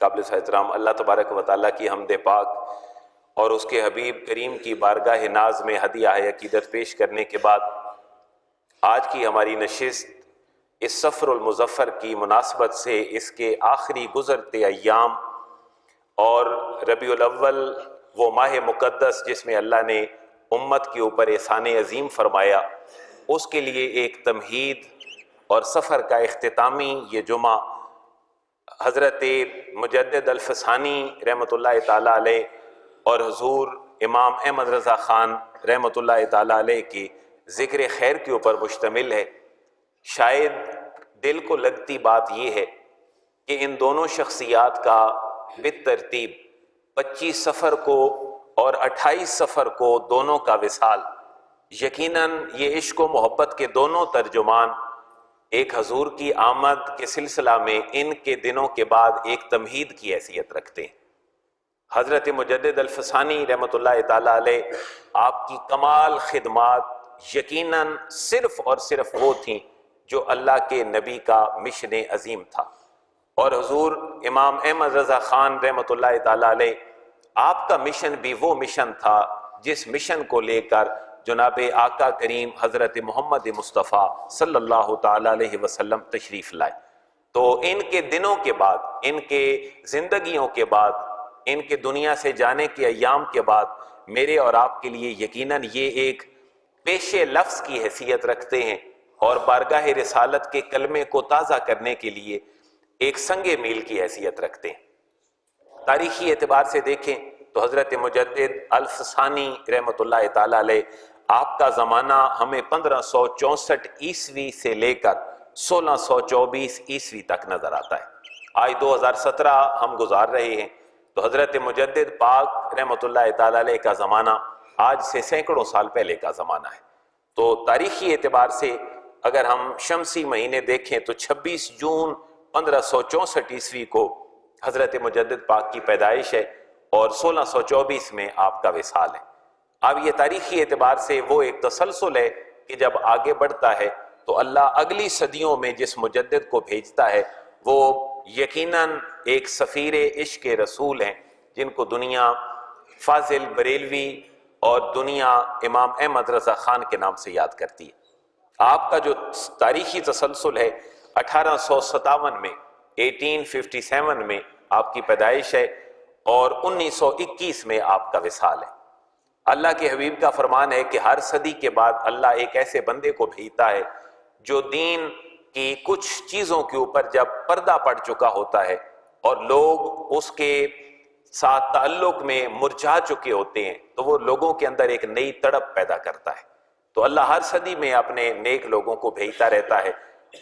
قابل احترام اللہ تبارک و تعالیٰ کی حمد پاک اور اس کے حبیب کریم کی بارگاہ ناز میں ہدیہ عقیدت پیش کرنے کے بعد آج کی ہماری نشست اس سفر المظفر کی مناسبت سے اس کے آخری گزرتے ایام اور ربیع الاول وہ ماہ مقدس جس میں اللہ نے امت کے اوپر احسان عظیم فرمایا، اس کے لیے ایک تمہید اور سفر کا اختتامی یہ جمعہ حضرت مجدد الفسانی رحمۃ اللہ تعالیٰ علیہ اور حضور امام احمد رضا خان رحمۃ اللہ تعالیٰ علیہ کی ذکر خیر کے اوپر مشتمل ہے۔ شاید دل کو لگتی بات یہ ہے کہ ان دونوں شخصیات کا بالترتیب 25 صفر کو اور 28 صفر کو دونوں کا وصال، یقیناً یہ عشق و محبت کے دونوں ترجمان ایک حضور کی آمد کے سلسلہ میں ان کے دنوں کے بعد ایک تمہید کی حیثیت رکھتے ہیں۔ حضرت مجدد الفسانی رحمۃ اللہ تعالیٰ علیہ آپ کی کمال خدمات یقیناً صرف اور صرف وہ تھیں جو اللہ کے نبی کا مشن عظیم تھا، اور حضور امام احمد رضا خان رحمۃ اللہ تعالیٰ علیہ آپ کا مشن بھی وہ مشن تھا جس مشن کو لے کر جناب آقا کریم حضرت محمد مصطفیٰ صلی اللہ تعالیٰ علیہ وسلم تشریف لائے۔ تو ان کے دنوں کے بعد، ان کے زندگیوں کے بعد، ان کے دنیا سے جانے کے ایام کے بعد میرے اور آپ کے لیے یقیناً یہ ایک پیش لفظ کی حیثیت رکھتے ہیں اور بارگاہ رسالت کے کلمے کو تازہ کرنے کے لیے ایک سنگ میل کی حیثیت رکھتے ہیں۔ تاریخی اعتبار سے دیکھیں تو حضرت مجدد الفسانی رحمۃ اللہ تعالیٰ علیہ آپ کا زمانہ ہمیں 1564 عیسوی سے لے کر 1624 عیسوی تک نظر آتا ہے۔ آج 2017 ہم گزار رہے ہیں، تو حضرت مجدد پاک رحمۃ اللہ تعالیٰ علیہ کا زمانہ آج سے سینکڑوں سال پہلے کا زمانہ ہے۔ تو تاریخی اعتبار سے اگر ہم شمسی مہینے دیکھیں تو 26 جون 1564 عیسوی کو حضرت مجدد پاک کی پیدائش ہے اور 1624 میں آپ کا وصال ہے۔ اب یہ تاریخی اعتبار سے وہ ایک تسلسل ہے کہ جب آگے بڑھتا ہے تو اللہ اگلی صدیوں میں جس مجدد کو بھیجتا ہے وہ یقیناً ایک سفیر عشق رسول ہیں، جن کو دنیا فاضل بریلوی اور دنیا امام احمد رضا خان کے نام سے یاد کرتی ہے۔ آپ کا جو تاریخی تسلسل ہے 1857 میں 1857 میں آپ کی پیدائش ہے اور 1921 میں آپ کا وصال ہے۔ اللہ کے حبیب کا فرمان ہے کہ ہر صدی کے بعد اللہ ایک ایسے بندے کو بھیجتا ہے جو دین کی کچھ چیزوں کے اوپر جب پردہ پڑ چکا ہوتا ہے اور لوگ اس کے ساتھ تعلق میں مرجھا چکے ہوتے ہیں تو وہ لوگوں کے اندر ایک نئی تڑپ پیدا کرتا ہے۔ تو اللہ ہر صدی میں اپنے نیک لوگوں کو بھیجتا رہتا ہے،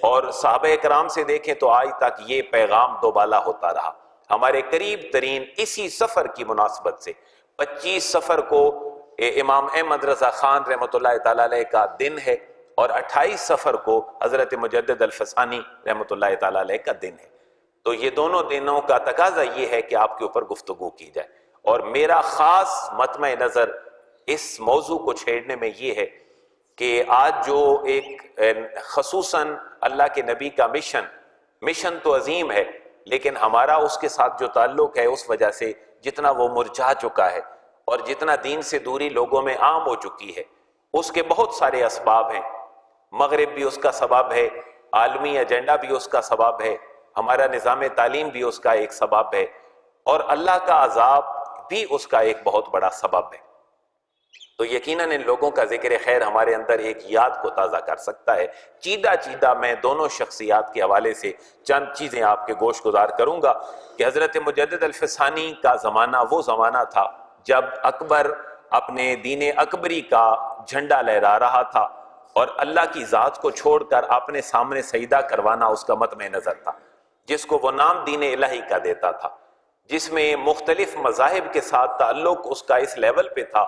اور صحابہ کرام سے دیکھیں تو آج تک یہ پیغام دوبالا ہوتا رہا۔ ہمارے قریب ترین اسی سفر کی مناسبت سے 25 سفر کو امام احمد رضا خان رحمۃ اللہ تعالیٰ علیہ کا دن ہے اور 28 سفر کو حضرت مجدد الفسانی رحمۃ اللہ تعالیٰ علیہ کا دن ہے۔ تو یہ دونوں دنوں کا تقاضا یہ ہے کہ آپ کے اوپر گفتگو کی جائے، اور میرا خاص مطمع نظر اس موضوع کو چھیڑنے میں یہ ہے کہ آج جو ایک خصوصاً اللہ کے نبی کا مشن تو عظیم ہے، لیکن ہمارا اس کے ساتھ جو تعلق ہے اس وجہ سے جتنا وہ مرجھا چکا ہے اور جتنا دین سے دوری لوگوں میں عام ہو چکی ہے، اس کے بہت سارے اسباب ہیں۔ مغرب بھی اس کا سبب ہے، عالمی ایجنڈا بھی اس کا سبب ہے، ہمارا نظام تعلیم بھی اس کا ایک سبب ہے، اور اللہ کا عذاب بھی اس کا ایک بہت بڑا سبب ہے۔ تو یقیناً ان لوگوں کا ذکر خیر ہمارے اندر ایک یاد کو تازہ کر سکتا ہے۔ چیدہ میں دونوں شخصیات کے حوالے سے چند چیزیں آپ کے گوش گزار کروں گا کہ حضرت مجدد الفسانی کا زمانہ وہ زمانہ تھا جب اکبر اپنے دین اکبری کا جھنڈا لہرا رہا تھا، اور اللہ کی ذات کو چھوڑ کر اپنے سامنے سجدہ کروانا اس کا مطمع نظر تھا، جس کو وہ نام دین الہی کا دیتا تھا، جس میں مختلف مذاہب کے ساتھ تعلق اس کا اس لیول پہ تھا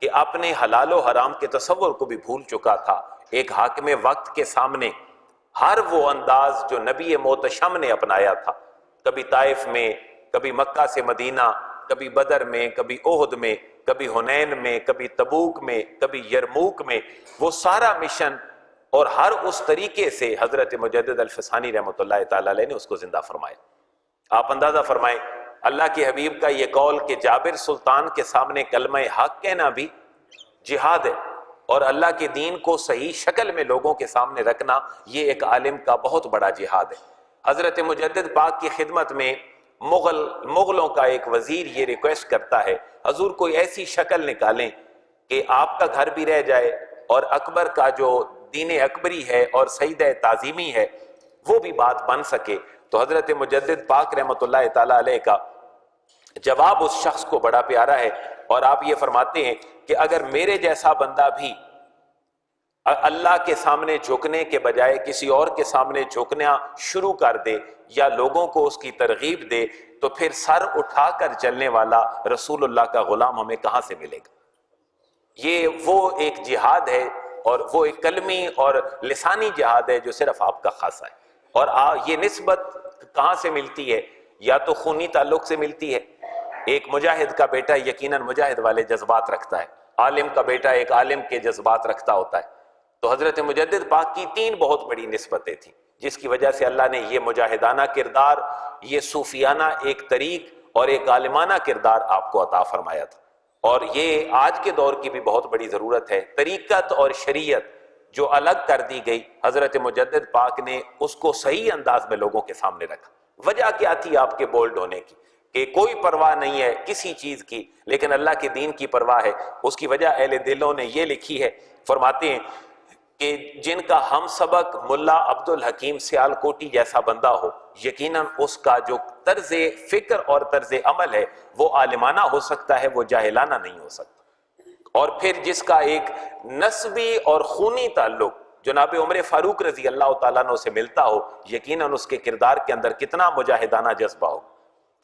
کہ اپنے حلال و حرام کے تصور کو بھی بھول چکا تھا۔ ایک حاکم وقت کے سامنے ہر وہ انداز جو نبی محتشم نے اپنایا تھا، کبھی طائف میں، کبھی مکہ سے مدینہ، کبھی بدر میں، کبھی احد میں، کبھی حنین میں، کبھی تبوک میں، کبھی یرموک میں، وہ سارا مشن اور ہر اس طریقے سے حضرت مجدد الفسانی رحمۃ اللہ تعالیٰ علیہ نے اس کو زندہ فرمایا۔ آپ اندازہ فرمائیں اللہ کے حبیب کا یہ قول کہ جابر سلطان کے سامنے کلمہ حق کہنا بھی جہاد ہے، اور اللہ کے دین کو صحیح شکل میں لوگوں کے سامنے رکھنا یہ ایک عالم کا بہت بڑا جہاد ہے۔ حضرت مجدد پاک کی خدمت میں مغلوں کا ایک وزیر یہ ریکویسٹ کرتا ہے، حضور کوئی ایسی شکل نکالیں کہ آپ کا گھر بھی رہ جائے اور اکبر کا جو دین اکبری ہے اور سجدہ تعظیمی ہے وہ بھی بات بن سکے۔ تو حضرت مجدد پاک رحمۃ اللہ تعالی علیہ کا جواب اس شخص کو بڑا پیارا ہے، اور آپ یہ فرماتے ہیں کہ اگر میرے جیسا بندہ بھی اللہ کے سامنے جھکنے کے بجائے کسی اور کے سامنے جھکنا شروع کر دے یا لوگوں کو اس کی ترغیب دے، تو پھر سر اٹھا کر چلنے والا رسول اللہ کا غلام ہمیں کہاں سے ملے گا؟ یہ وہ ایک جہاد ہے، اور وہ ایک کلمی اور لسانی جہاد ہے جو صرف آپ کا خاصہ ہے۔ اور یہ نسبت کہاں سے ملتی ہے؟ یا تو خونی تعلق سے ملتی ہے، ایک مجاہد کا بیٹا یقیناً مجاہد والے جذبات رکھتا ہے، عالم کا بیٹا ایک عالم کے جذبات رکھتا ہوتا ہے۔ تو حضرت مجدد پاک کی 3 بہت بڑی نسبتیں تھیں جس کی وجہ سے اللہ نے یہ مجاہدانہ کردار، یہ صوفیانہ ایک طریق اور ایک عالمانہ کردار آپ کو عطا فرمایا تھا۔ اور یہ آج کے دور کی بھی بہت بڑی ضرورت ہے۔ طریقت اور شریعت جو الگ کر دی گئی، حضرت مجدد پاک نے اس کو صحیح انداز میں لوگوں کے سامنے رکھا۔ وجہ کیا تھی آپ کے بولڈ ہونے کی؟ کہ کوئی پرواہ نہیں ہے کسی چیز کی، لیکن اللہ کے دین کی پرواہ ہے۔ اس کی وجہ اہل دلوں نے یہ لکھی ہے، فرماتے ہیں کہ جن کا ہم سبق ملا عبد الحکیم سیال کوٹی جیسا بندہ ہو، یقیناً اس کا جو طرز فکر اور طرز عمل ہے وہ عالمانہ ہو سکتا ہے، وہ جاہلانہ نہیں ہو سکتا۔ اور پھر جس کا ایک نسبی اور خونی تعلق جناب عمر فاروق رضی اللہ تعالیٰ عنہ سے ملتا ہو، یقیناً اس کے کردار کے اندر کتنا مجاہدانہ جذبہ ہو،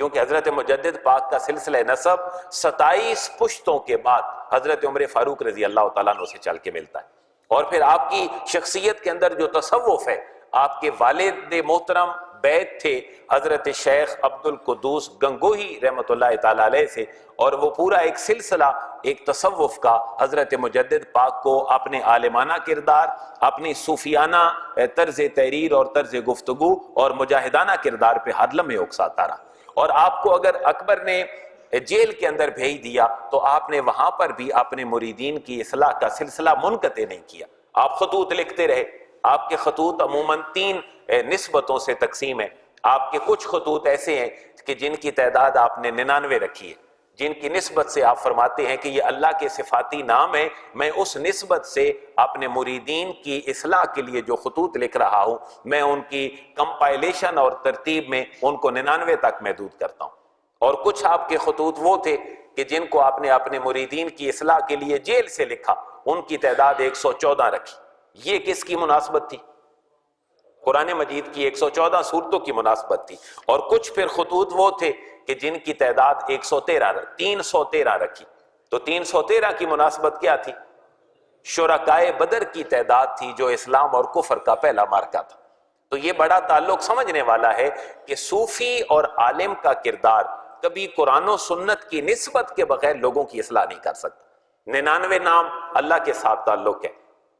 کیونکہ حضرت مجدد پاک کا سلسلہ نسب 27 پشتوں کے بعد حضرت عمر فاروق رضی اللہ تعالیٰ عنہ سے چل کے ملتا ہے۔ اور پھر آپ کی شخصیت کے اندر جو تصوف ہے، آپ کے والد محترم بیت تھے حضرت شیخ عبد القدوس گنگوہی رحمۃ اللہ تعالی علیہ سے، اور وہ پورا ایک سلسلہ ایک تصوف کا حضرت مجدد پاک کو اپنے عالمانہ کردار، اپنی صوفیانہ طرز تحریر اور طرز گفتگو اور مجاہدانہ کردار پہ ہر لمحے اکساتا رہا۔ اور آپ کو اگر اکبر نے جیل کے اندر بھیج دیا تو آپ نے وہاں پر بھی اپنے مریدین کی اصلاح کا سلسلہ منقطع نہیں کیا، آپ خطوط لکھتے رہے۔ آپ کے خطوط عموماً 3 نسبتوں سے تقسیم ہیں۔ آپ کے کچھ خطوط ایسے ہیں کہ جن کی تعداد آپ نے 99 رکھی ہے، جن کی نسبت سے آپ فرماتے ہیں کہ یہ اللہ کے صفاتی نام ہے، میں اس نسبت سے اپنے مریدین کی اصلاح کے لیے جو خطوط لکھ رہا ہوں، میں ان کی کمپائلیشن اور ترتیب میں ان کو 99 تک محدود کرتا ہوں۔ اور کچھ آپ کے خطوط وہ تھے کہ جن کو آپ نے اپنے مریدین کی اصلاح کے لیے جیل سے لکھا، ان کی تعداد 114 رکھی۔ یہ کس کی مناسبت تھی؟ قرآن مجید کی 114 سورتوں کی مناسبت تھی۔ اور کچھ پھر خطوط وہ تھے کہ جن کی تعداد 313 رکھی۔ تو 313 کی مناسبت کیا تھی؟ شرکائے بدر کی تعداد تھی جو اسلام اور کفر کا پہلا مارکا تھا۔ تو یہ بڑا تعلق سمجھنے والا ہے کہ صوفی اور عالم کا کردار کبھی قرآن و سنت کی نسبت کے بغیر لوگوں کی اصلاح نہیں کر سکتا۔ 99 نام اللہ کے ساتھ تعلق ہے،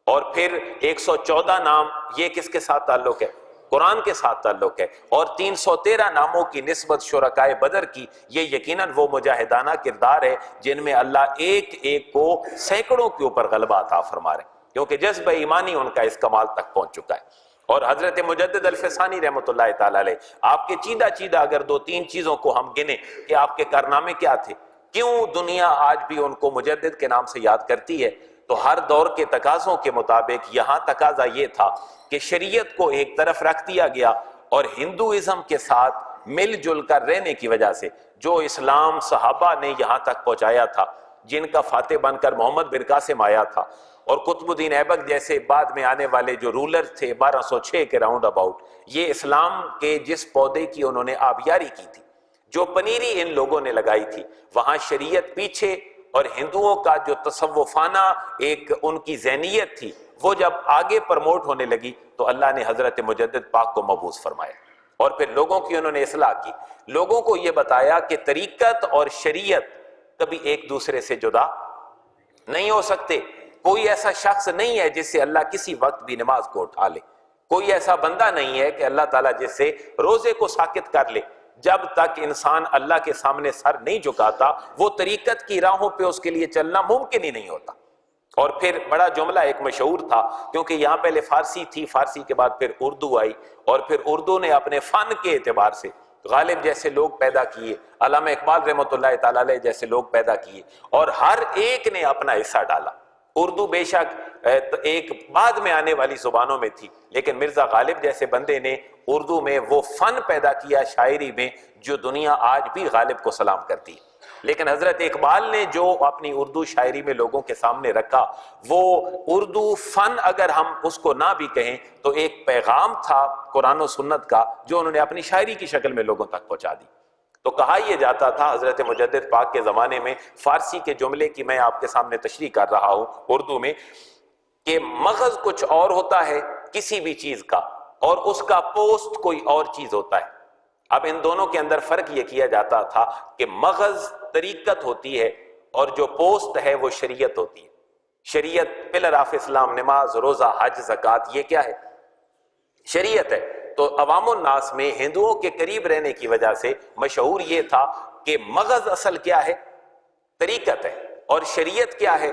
اور پھر 114 نام یہ کس کے ساتھ تعلق ہے؟ قرآن کے ساتھ تعلق ہے۔ اور 313 ناموں کی نسبت شرکائے بدر کی، یہ یقیناً وہ مجاہدانہ کردار ہے جن میں اللہ ایک ایک کو سینکڑوں کے اوپر غلبہ عطا فرما رہے ہیں، کیونکہ جذبہ ایمانی ان کا اس کمال تک پہنچ چکا ہے۔ اور حضرت مجدد الفسانی رحمۃ اللہ تعالی علیہ، آپ کے چیدہ اگر 2-3 چیزوں کو ہم گنیں کہ آپ کے کارنامے کیا تھے، کیوں دنیا آج بھی ان کو مجدد کے نام سے یاد کرتی ہے، تو ہر دور کے تقاضوں کے مطابق یہاں تقاضا یہ تھا کہ شریعت کو ایک طرف رکھ دیا گیا، اور ہندوازم کے ساتھ مل جل کر رہنے کی وجہ سے جو اسلام صحابہ نے یہاں تک پہنچایا تھا، جن کا فاتح بن کر محمد بن قاسم آیا تھا، اور قطب الدین ایبک جیسے بعد میں آنے والے جو رولر تھے 1206 کے راؤنڈ اباؤٹ، یہ اسلام کے جس پودے کی انہوں نے آبیاری کی تھی، جو پنیری ان لوگوں نے لگائی تھی، وہاں شریعت پیچھے، اور ہندوؤں کا جو تصوفانہ ایک ان کی ذہنیت تھی وہ جب آگے پرموٹ ہونے لگی تو اللہ نے حضرت مجدد پاک کو مبعوث فرمایا، اور پھر لوگوں کی انہوں نے اصلاح کی، لوگوں کو یہ بتایا کہ طریقت اور شریعت کبھی ایک دوسرے سے جدا نہیں ہو سکتے۔ کوئی ایسا شخص نہیں ہے جس سے اللہ کسی وقت بھی نماز کو اٹھا لے، کوئی ایسا بندہ نہیں ہے کہ اللہ تعالیٰ جس سے روزے کو ساکت کر لے۔ جب تک انسان اللہ کے سامنے سر نہیں جھکاتا وہ طریقت کی راہوں پہ اس کے لیے چلنا ممکن ہی نہیں ہوتا۔ اور پھر بڑا جملہ ایک مشہور تھا، کیونکہ یہاں پہلے فارسی تھی، فارسی کے بعد پھر اردو آئی، اور پھر اردو نے اپنے فن کے اعتبار سے غالب جیسے لوگ پیدا کیے، علامہ اقبال رحمۃ اللہ تعالی علیہ جیسے لوگ پیدا کیے، اور ہر ایک نے اپنا حصہ ڈالا۔ اردو بے شک ایک بعد میں آنے والی زبانوں میں تھی، لیکن مرزا غالب جیسے بندے نے اردو میں وہ فن پیدا کیا شاعری میں جو دنیا آج بھی غالب کو سلام کرتی ہے۔ لیکن حضرت اقبال نے جو اپنی اردو شاعری میں لوگوں کے سامنے رکھا، وہ اردو فن اگر ہم اس کو نہ بھی کہیں تو ایک پیغام تھا قرآن و سنت کا جو انہوں نے اپنی شاعری کی شکل میں لوگوں تک پہنچا دی۔ تو کہا یہ جاتا تھا حضرت مجدد پاک کے زمانے میں، فارسی کے جملے کی میں آپ کے سامنے تشریح کر رہا ہوں اردو میں، کہ مغز کچھ اور ہوتا ہے کسی بھی چیز کا، اور اس کا پوسٹ کوئی اور چیز ہوتا ہے۔ اب ان دونوں کے اندر فرق یہ کیا جاتا تھا کہ مغز طریقت ہوتی ہے اور جو پوسٹ ہے وہ شریعت ہوتی ہے۔ شریعت پلر آف اسلام، نماز، روزہ، حج، زکوٰۃ، یہ کیا ہے؟ شریعت ہے۔ تو عوام الناس میں ہندوؤں کے قریب رہنے کی وجہ سے مشہور یہ تھا کہ مغز اصل کیا ہے؟ طریقت ہے، اور شریعت کیا ہے؟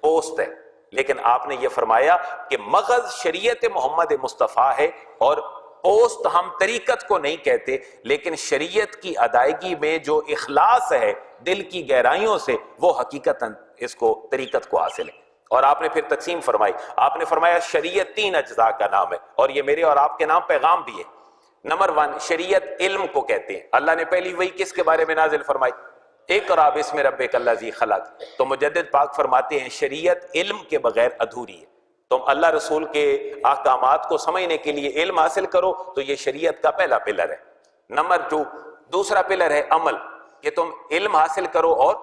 پوسٹ ہے۔ لیکن آپ نے یہ فرمایا کہ مغز شریعت محمد مصطفیٰ ہے، اور پوسٹ ہم طریقت کو نہیں کہتے، لیکن شریعت کی ادائیگی میں جو اخلاص ہے دل کی گہرائیوں سے، وہ حقیقتاً اس کو طریقت کو حاصل ہے۔ اور آپ نے پھر تقسیم فرمائی، آپ نے فرمایا شریعت 3 اجزاء کا نام ہے، اور یہ میرے اور آپ کے نام پیغام بھی ہے۔ نمبر 1 شریعت علم کو کہتے ہیں۔ اللہ نے پہلی وحی کس کے بارے میں نازل فرمائی؟ اقرأ بسم ربک الذی خلق۔ تو مجدد پاک فرماتے ہیں شریعت علم کے بغیر ادھوری ہے۔ تم اللہ رسول کے احکامات کو سمجھنے کے لیے علم حاصل کرو تو یہ شریعت کا پہلا پلر ہے۔ نمبر 2 دوسرا پلر ہے عمل، کہ تم علم حاصل کرو اور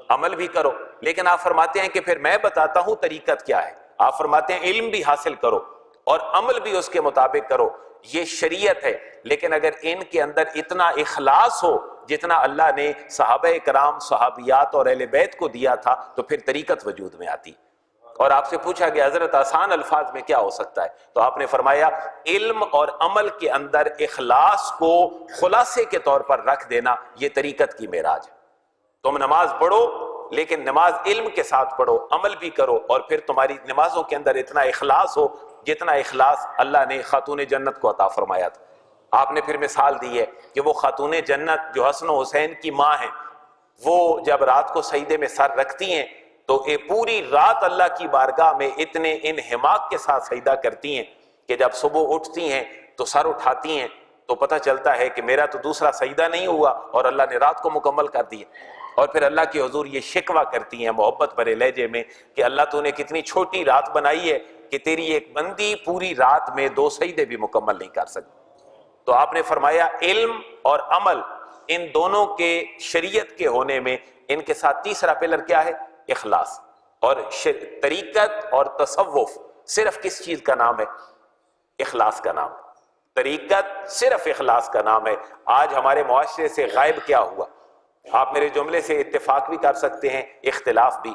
عمل بھی کرو۔ لیکن آپ فرماتے ہیں کہ پھر میں بتاتا ہوں طریقت کیا ہے۔ آپ فرماتے ہیں علم بھی حاصل کرو اور عمل بھی اس کے مطابق کرو، یہ شریعت ہے۔ لیکن اگر ان کے اندر اتنا اخلاص ہو جتنا اللہ نے صحابہ کرام، صحابیات اور اہل بیت کو دیا تھا، تو پھر طریقت وجود میں آتی۔ اور آپ سے پوچھا کہ حضرت آسان الفاظ میں کیا ہو سکتا ہے؟ تو آپ نے فرمایا علم اور عمل کے اندر اخلاص کو خلاصے کے طور پر رکھ دینا، یہ طریقت کی معراج ہے۔ تم نماز پڑھو، لیکن نماز علم کے ساتھ پڑھو، عمل بھی کرو، اور پھر تمہاری نمازوں کے اندر اتنا اخلاص ہو جتنا اخلاص اللہ نے خاتون جنت کو عطا فرمایا تھا۔ آپ نے پھر مثال دی ہے کہ وہ خاتون جنت جو حسن و حسین کی ماں ہیں، وہ جب رات کو سجدے میں سر رکھتی ہیں تو پوری رات اللہ کی بارگاہ میں اتنے انہماک کے ساتھ سجدہ کرتی ہیں کہ جب صبح اٹھتی ہیں تو سر اٹھاتی ہیں تو پتہ چلتا ہے کہ میرا تو دوسرا سجدہ نہیں ہوا، اور اللہ نے رات کو مکمل کر دی۔ اور پھر اللہ کے حضور یہ شکوہ کرتی ہیں محبت بھرے لہجے میں کہ اللہ تو نے کتنی چھوٹی رات بنائی ہے کہ تیری ایک بندی پوری رات میں 2 سجدے بھی مکمل نہیں کر سکتی۔ تو آپ نے فرمایا علم اور عمل ان دونوں کے شریعت کے ہونے میں، ان کے ساتھ تیسرا پلر کیا ہے؟ اخلاص۔ اور طریقت اور تصوف صرف کس چیز کا نام ہے؟ اخلاص کا نام۔ طریقت صرف اخلاص کا نام ہے۔ آج ہمارے معاشرے سے غائب کیا ہوا؟ آپ میرے جملے سے اتفاق بھی کر سکتے ہیں، اختلاف بھی۔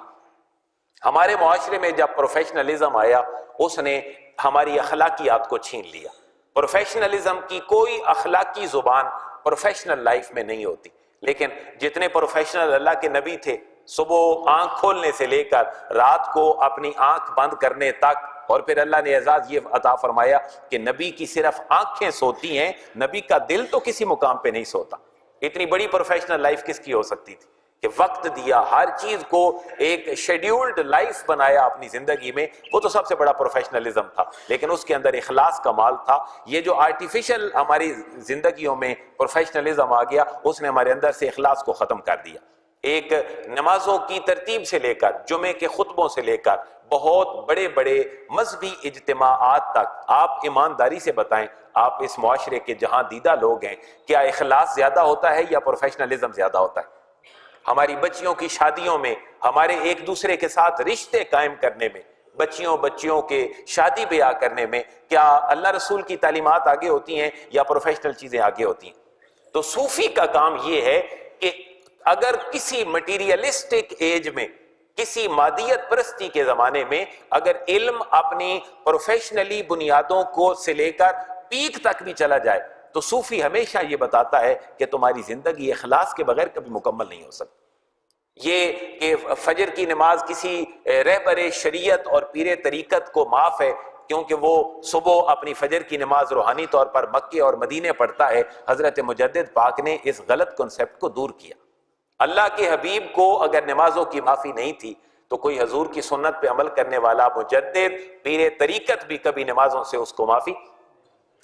ہمارے معاشرے میں جب پروفیشنلزم آیا، اس نے ہماری اخلاقیات کو چھین لیا۔ پروفیشنلزم کی کوئی اخلاقی زبان پروفیشنل لائف میں نہیں ہوتی، لیکن جتنے پروفیشنل اللہ کے نبی تھے، صبح آنکھ کھولنے سے لے کر رات کو اپنی آنکھ بند کرنے تک، اور پھر اللہ نے اعزاز یہ عطا فرمایا کہ نبی کی صرف آنکھیں سوتی ہیں، نبی کا دل تو کسی مقام پہ نہیں سوتا۔ اتنی بڑی پروفیشنل لائف کس کی ہو سکتی تھی کہ وقت دیا، ہر چیز کو ایک شیڈیولڈ لائف بنایا اپنی زندگی میں؟ وہ تو سب سے بڑا پروفیشنلزم تھا، لیکن اس کے اندر اخلاص کا مال تھا۔ یہ جو آرٹیفیشل ہماری زندگیوں میں پروفیشنلزم آ گیا، اس نے ہمارے اندر سے اخلاص کو ختم کر دیا۔ ایک نمازوں کی ترتیب سے لے کر، جمعے کے خطبوں سے لے کر، بہت بڑے بڑے مذہبی اجتماعات تک، آپ ایمانداری سے بتائیں، آپ اس معاشرے کے جہاں دیدہ لوگ ہیں، کیا اخلاص زیادہ ہوتا ہے یا پروفیشنلزم زیادہ ہوتا ہے؟ ہماری بچیوں کی شادیوں میں، ہمارے ایک دوسرے کے ساتھ رشتے قائم کرنے میں، بچیوں کے شادی بیاہ کرنے میں، کیا اللہ رسول کی تعلیمات آگے ہوتی ہیں یا پروفیشنل چیزیں آگے ہوتی ہیں؟ تو صوفی کا کام یہ ہے کہ اگر کسی مٹیریلسٹک ایج میں، کسی مادیت پرستی کے زمانے میں، اگر علم اپنی پروفیشنلی بنیادوں کو سے لے کر پیک تک بھی چلا جائے تو صوفی ہمیشہ یہ بتاتا ہے کہ تمہاری زندگی اخلاص کے بغیر کبھی مکمل نہیں ہو سکتی۔ یہ کہ فجر کی نماز کسی رہبر شریعت اور پیر طریقت کو معاف ہے کیونکہ وہ صبح اپنی فجر کی نماز روحانی طور پر مکے اور مدینے پڑھتا ہے، حضرت مجدد پاک نے اس غلط کنسپٹ کو دور کیا۔ اللہ کے حبیب کو اگر نمازوں کی معافی نہیں تھی تو کوئی حضور کی سنت پہ عمل کرنے والا مجدد پیر طریقت بھی کبھی نمازوں سے اس کو معافی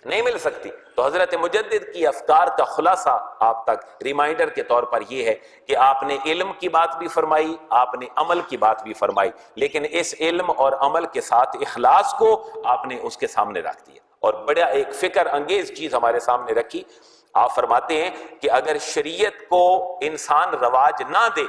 نہیں مل سکتی۔ تو حضرت مجدد کی افکار کا خلاصہ آپ تک ریمائنڈر کے طور پر یہ ہے کہ آپ نے علم کی بات بھی فرمائی، آپ نے عمل کی بات بھی فرمائی، لیکن اس علم اور عمل کے ساتھ اخلاص کو آپ نے اس کے سامنے رکھ دیا۔ اور بڑا ایک فکر انگیز چیز ہمارے سامنے رکھی، آپ فرماتے ہیں کہ اگر شریعت کو انسان رواج نہ دے،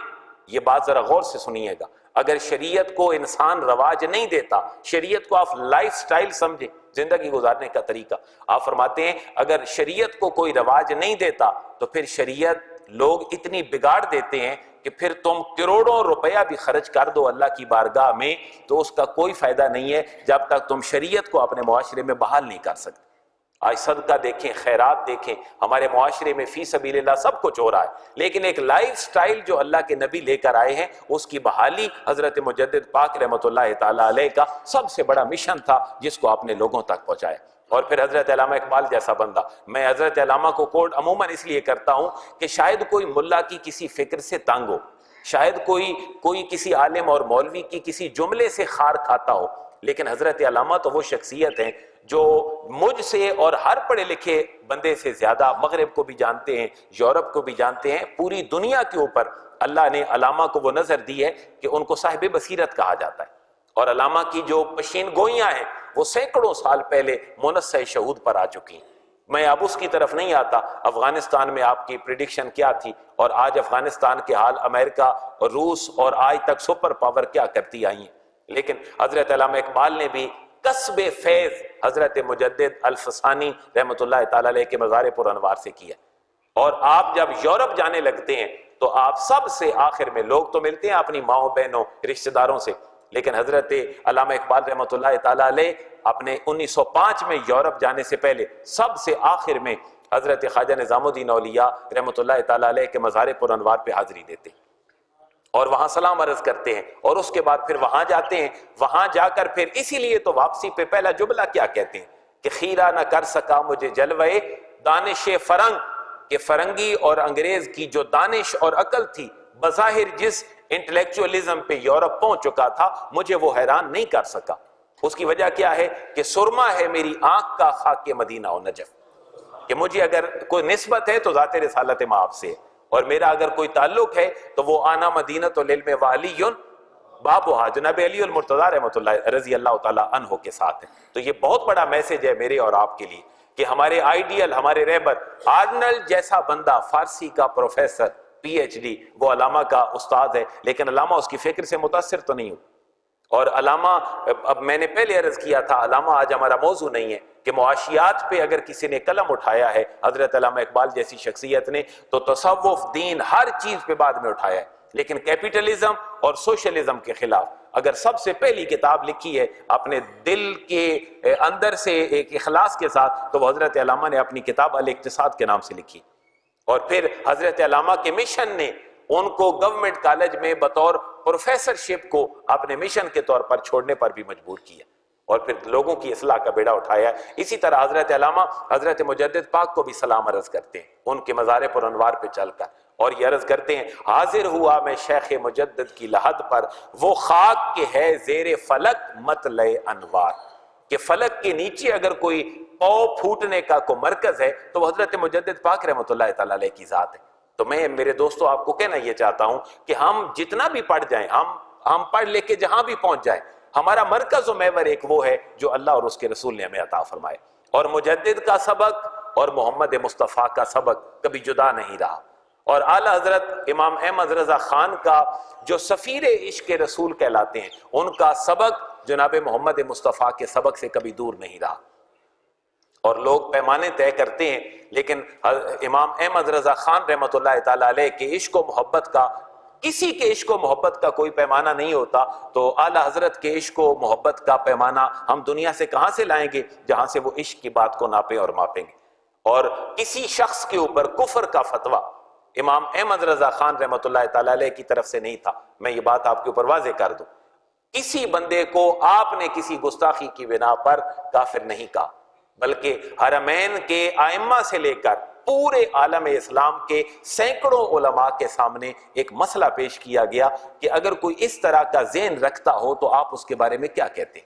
یہ بات ذرا غور سے سنیے گا، اگر شریعت کو انسان رواج نہیں دیتا، شریعت کو آپ لائف سٹائل سمجھیں، زندگی گزارنے کا طریقہ، آپ فرماتے ہیں اگر شریعت کو کوئی رواج نہیں دیتا تو پھر شریعت لوگ اتنی بگاڑ دیتے ہیں کہ پھر تم کروڑوں روپیہ بھی خرچ کر دو اللہ کی بارگاہ میں تو اس کا کوئی فائدہ نہیں ہے جب تک تم شریعت کو اپنے معاشرے میں بحال نہیں کر سکتے۔ آج صدقہ دیکھیں، خیرات دیکھیں، ہمارے معاشرے میں فی سبیل اللہ سب کچھ ہو رہا ہے، لیکن ایک لائف سٹائل جو اللہ کے نبی لے کر آئے ہیں اس کی بحالی حضرت مجدد پاک رحمۃ اللہ تعالیٰ علیہ کا سب سے بڑا مشن تھا جس کو آپ نے لوگوں تک پہنچایا۔ اور پھر حضرت علامہ اقبال جیسا بندہ، میں حضرت علامہ کو کوٹ عموماً اس لیے کرتا ہوں کہ شاید کوئی ملا کی کسی فکر سے تنگ ہو، شاید کوئی کسی عالم اور مولوی کی کسی جملے سے خار کھاتا ہو، لیکن حضرت علامہ تو وہ شخصیت ہیں جو مجھ سے اور ہر پڑھے لکھے بندے سے زیادہ مغرب کو بھی جانتے ہیں، یورپ کو بھی جانتے ہیں، پوری دنیا کے اوپر اللہ نے علامہ کو وہ نظر دی ہے کہ ان کو صاحب بصیرت کہا جاتا ہے۔ اور علامہ کی جو پشین گوئیاں ہیں وہ سینکڑوں سال پہلے منصع شہود پر آ چکی ہیں۔ میں اب اس کی طرف نہیں آتا، افغانستان میں آپ کی پریڈکشن کیا تھی اور آج افغانستان کے حال، امریکہ اور روس اور آج تک سپر پاور کیا کرتی آئی ہیں، لیکن حضرت علامہ اقبال نے بھی کسب فیض حضرت مجدد الفسانی رحمۃ اللہ تعالی علیہ کے مزار پر انوار سے کیا۔ اور آپ جب یورپ جانے لگتے ہیں تو آپ سب سے آخر میں، لوگ تو ملتے ہیں اپنی ماؤں بہنوں رشتہ داروں سے، لیکن حضرت علامہ اقبال رحمۃ اللہ تعالی علیہ اپنے 1905 میں یورپ جانے سے پہلے سب سے آخر میں حضرت خواجہ نظام الدین اولیاء رحمۃ اللہ تعالی علیہ کے مزار پر انوار پہ حاضری دیتے ہیں اور وہاں سلام عرض کرتے ہیں، اور اس کے بعد پھر وہاں جاتے ہیں، وہاں جا کر پھر اسی لیے تو واپسی پہ پہلا جملہ کیا کہتے ہیں کہ خیرہ نہ کر سکا مجھے جلوے دانش فرنگ، کہ فرنگی اور انگریز کی جو دانش اور عقل تھی، بظاہر جس انٹلیکچوئلزم پہ یورپ پہنچ چکا تھا، مجھے وہ حیران نہیں کر سکا۔ اس کی وجہ کیا ہے کہ سرما ہے میری آنکھ کا خاک مدینہ و نجف، کہ مجھے اگر کوئی نسبت ہے تو ذات رسالت مآب سے ہے، اور میرا اگر کوئی تعلق ہے تو وہ آنا مدینۃ العلم وعلی بابھا، جناب علی المرتضیٰ رحمۃ اللہ رضی اللہ تعالیٰ عنہ کے ساتھ ہے۔ تو یہ بہت بڑا میسج ہے میرے اور آپ کے لیے کہ ہمارے آئیڈیل، ہمارے رہبر آرنلڈ جیسا بندہ، فارسی کا پروفیسر، پی ایچ ڈی، وہ علامہ کا استاد ہے، لیکن علامہ اس کی فکر سے متاثر تو نہیں ہوں۔ اور علامہ، اب میں نے پہلے عرض کیا تھا، علامہ آج ہمارا موضوع نہیں ہے کہ معاشیات پہ اگر کسی نے قلم اٹھایا ہے حضرت علامہ اقبال جیسی شخصیت نے، تو تصوف، دین، ہر چیز پہ بعد میں اٹھایا ہے، لیکن کیپیٹلزم اور سوشلزم کے خلاف اگر سب سے پہلی کتاب لکھی ہے اپنے دل کے اندر سے ایک اخلاص کے ساتھ، تو وہ حضرت علامہ نے اپنی کتاب الاقتصاد کے نام سے لکھی۔ اور پھر حضرت علامہ کے مشن نے ان کو گورنمنٹ کالج میں بطور پروفیسر شپ کو اپنے مشن کے طور پر چھوڑنے پر بھی مجبور کیا، اور پھر لوگوں کی اصلاح کا بیڑا اٹھایا۔ اسی طرح حضرت علامہ حضرت مجدد پاک کو بھی سلام عرض کرتے ہیں ان کے مزار پر انوار پہ چل کر، اور یہ عرض کرتے ہیں حاضر ہوا میں شیخ مجدد کی لحد پر، وہ خاک کے ہے زیر فلک مطلع انوار، کہ فلک کے نیچے اگر کوئی پاؤ پھوٹنے کا کوئی مرکز ہے تو وہ حضرت مجدد پاک رحمۃ اللہ تعالی علیہ کی ذات ہے۔ تو میں میرے دوستو آپ کو کہنا یہ چاہتا ہوں کہ ہم جتنا بھی پڑھ جائیں، ہم پڑھ لے کے جہاں بھی پہنچ جائیں، ہمارا مرکز و محور ایک وہ ہے جو اللہ اور اس کے رسول نے ہمیں عطا فرمائے، اور مجدد کا سبق اور محمد مصطفیٰ کا سبق کبھی جدا نہیں رہا، اور اعلیٰ حضرت امام احمد رضا خان کا جو سفیر عشق رسول کہلاتے ہیں، ان کا سبق جناب محمد مصطفیٰ کے سبق سے کبھی دور نہیں رہا۔ اور لوگ پیمانے طے کرتے ہیں، لیکن امام احمد رضا خان رحمۃ اللہ تعالیٰ علیہ کے عشق و محبت کا، کسی کے عشق و محبت کا کوئی پیمانہ نہیں ہوتا، تو اعلیٰ حضرت کے عشق و محبت کا پیمانہ ہم دنیا سے کہاں سے لائیں گے جہاں سے وہ عشق کی بات کو ناپیں اور ماپیں گے۔ اور کسی شخص کے اوپر کفر کا فتویٰ امام احمد رضا خان رحمۃ اللہ تعالی علیہ کی طرف سے نہیں تھا. میں یہ بات آپ کے اوپر واضح کر دوں. کسی بندے کو آپ نے کسی گستاخی کی بنا پر کافر نہیں کہا، بلکہ حرمین کے ائمہ سے لے کر پورے عالم اسلام کے سینکڑوں علماء کے سامنے ایک مسئلہ پیش کیا گیا کہ اگر کوئی اس طرح کا ذہن رکھتا ہو تو آپ اس کے بارے میں کیا کہتے ہیں.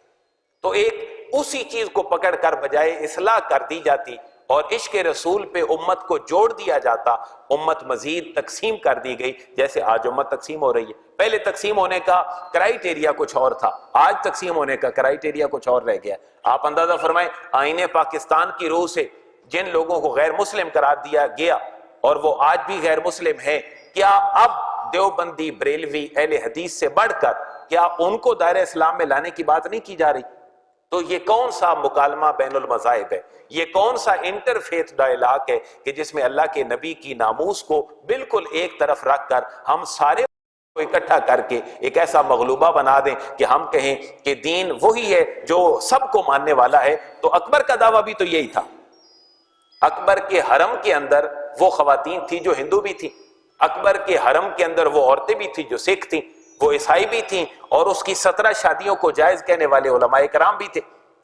تو ایک اسی چیز کو پکڑ کر بجائے اصلاح کر دی جاتی اور عشق رسول پہ امت کو جوڑ دیا جاتا، امت مزید تقسیم کر دی گئی جیسے آج امت تقسیم ہو رہی ہے. پہلے تقسیم ہونے کا کرائیٹیریا کچھ اور تھا، آج تقسیم ہونے کا کرائیٹیریا کچھ اور رہ گیا. آپ اندازہ فرمائیں آئین پاکستان کی روح سے جن لوگوں کو غیر مسلم قرار دیا گیا اور وہ آج بھی غیر مسلم ہیں، کیا اب دیوبندی، بریلوی، اہل حدیث سے بڑھ کر کیا ان کو دائرہ اسلام میں لانے کی بات نہیں کی جا رہی؟ تو یہ کون سا مکالمہ بین المذاہب ہے؟ یہ کون سا انٹرفیتھ ڈائلاگ ہے کہ جس میں اللہ کے نبی کی ناموس کو بالکل ایک طرف رکھ کر ہم سارے کو اکٹھا کر کے ایک ایسا مغلوبہ بنا دیں کہ ہم کہیں کہ دین وہی ہے جو سب کو ماننے والا ہے؟ تو اکبر کا دعویٰ بھی تو یہی تھا. اکبر کے حرم کے اندر وہ خواتین تھی جو ہندو بھی تھیں، اکبر کے حرم کے اندر وہ عورتیں بھی تھیں جو سکھ تھیں، وہ عیسائی بھی تھیں، اور اس کی 17 شادیوں کو جائز کہنے والے علماء کرام بھی تھے.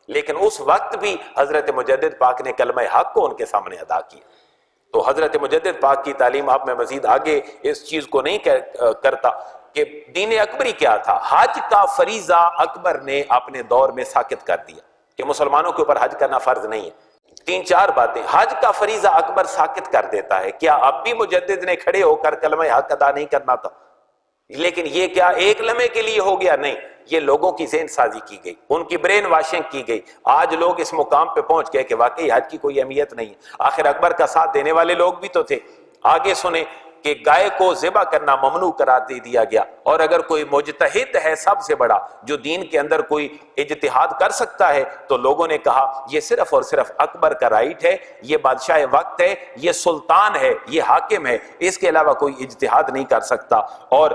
لیکن اس وقت بھی حضرت مجدد پاک نے کلمہ حق کو ان کے سامنے ادا کیا. تو حضرت مجدد پاک کی تعلیم آپ میں مزید آگے اس چیز کو نہیں کرتا کہ دین اکبری کیا تھا. حج کا فریضہ اکبر نے اپنے دور میں ساقط کر دیا کہ مسلمانوں کے اوپر حج کرنا فرض نہیں ہے. 3-4 باتیں. حج کا فریضہ اکبر ساقط کر دیتا ہے. کیا اب بھی مجدد نے کھڑے ہو کر کلمہ حق ادا نہیں کرنا تھا؟ لیکن یہ کیا ایک لمحے کے لیے ہو گیا؟ نہیں، یہ لوگوں کی ذہن سازی کی گئی، ان کی برین واشنگ کی گئی. آج لوگ اس مقام پہ پہنچ گئے کہ واقعی حج کی کوئی اہمیت نہیں ہے. آخر اکبر کا ساتھ دینے والے لوگ بھی تو تھے. آگے سنیں کہ گائے کو ذبح کرنا ممنوع قرار دے دیا گیا، اور اگر کوئی مجتہد ہے سب سے بڑا جو دین کے اندر کوئی اجتہاد کر سکتا ہے تو لوگوں نے کہا یہ صرف اور صرف اکبر کا رائٹ ہے، یہ بادشاہ وقت ہے، یہ سلطان ہے، یہ حاکم ہے، اس کے علاوہ کوئی اجتہاد نہیں کر سکتا. اور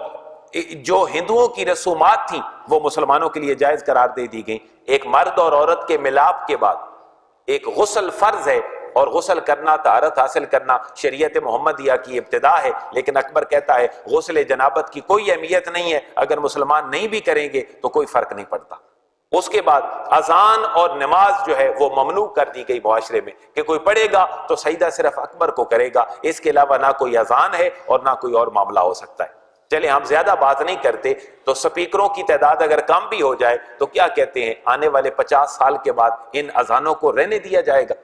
جو ہندوؤں کی رسومات تھیں وہ مسلمانوں کے لیے جائز قرار دے دی گئیں. ایک مرد اور عورت کے ملاپ کے بعد ایک غسل فرض ہے، اور غسل کرنا، طہارت حاصل کرنا شریعت محمدیہ کی ابتدا ہے. لیکن اکبر کہتا ہے غسل جنابت کی کوئی اہمیت نہیں ہے، اگر مسلمان نہیں بھی کریں گے تو کوئی فرق نہیں پڑتا. اس کے بعد اذان اور نماز جو ہے وہ ممنوع کر دی گئی معاشرے میں کہ کوئی پڑھے گا تو سجدہ صرف اکبر کو کرے گا، اس کے علاوہ نہ کوئی اذان ہے اور نہ کوئی اور معاملہ ہو سکتا ہے. چلیں ہم زیادہ بات نہیں کرتے. تو سپیکروں کی تعداد اگر کم بھی ہو جائے تو کیا کہتے ہیں آنے والے 50 سال کے بعد ان اذانوں کو رہنے دیا جائے گا.